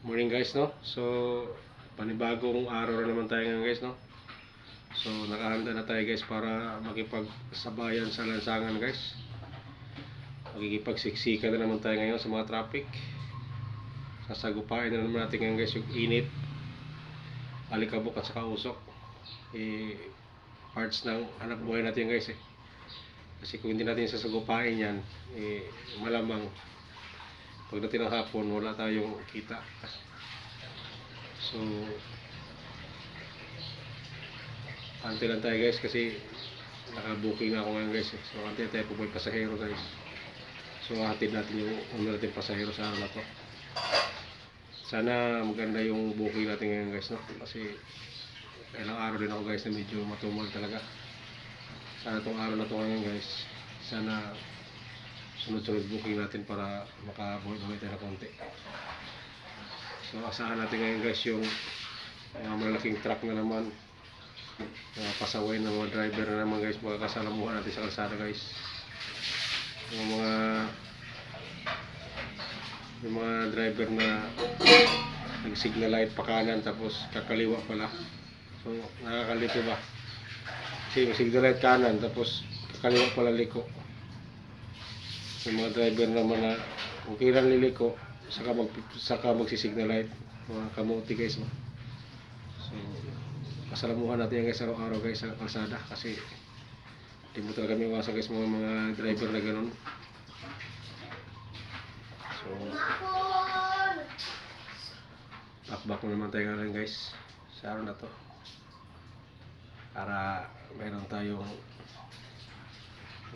Morning guys, no? So, panibagong araw na naman tayo ngayon guys, no? So, nakahanda na tayo guys para makipagsabayan sa lansangan guys. Makikipagsiksika na naman tayo ngayon sa mga traffic. Sasagupain na naman natin ngayon guys yung init, alikabok at saka usok. Parts ng hanap buhay natin guys eh. Kasi kung hindi natin sasagupain yan, malamang pagdating ng hapon wala tayong kita. So antay lang tayo guys kasi naka-booking ako ngayon guys eh. So antay tayo po may pasahero guys. So hatid natin yung natin pasahero sa araw na to. Sana maganda yung booking natin ngayon guys, no? Kasi ilang araw din ako guys na medyo matumal talaga. Sana itong araw na to ngayon guys, sana sunod-sunod booking natin para makabuhay-buhay tayo na konti. So asahan natin ngayon guys yung malaking truck na naman, pasaway na mga driver na naman guys, makakasalamuhan natin sa kalsada guys. Yung mga driver na nag-signal light pa kanan tapos kakaliwa pala. So nakakalito ba? Kasi mag-signal light kanan tapos kakaliwa pala liko. Yung mga driver naman na okay lang liliko saka magsisignal light, mga kamuti guys, no? So kasalamuhan natin yan guys araw-araw guys sa kalsada kasi hindi mo talaga kami iwasan guys mga driver na ganun. So back naman tayo ngayon guys sa araw na to para mayroon tayong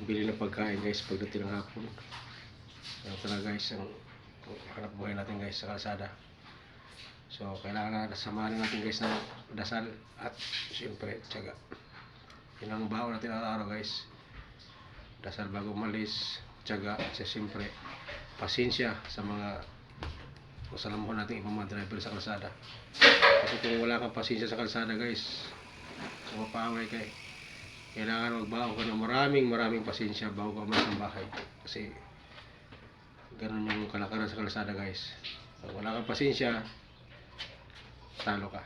bili ng pagkain guys pagdating ng hapon. Ano talaga guys ang hanap buhay natin guys sa kalsada. So kailangan na samahan natin guys ng dasal at siyempre tiyaga. Yun ang baon natin araw-araw guys. Dasal bago umalis, tiyaga at siyempre pasensya sa mga kasalamuhan natin ibang mga driver sa kalsada. Kasi kung wala kang pasensya sa kalsada guys, mapaaway kayo. Kailangan magbaon ka ng maraming pasensya bago ka umalis ng bahay. Kasi ganun yung kalakaran sa kalsada guys. Kung wala kang pasensya, talo ka.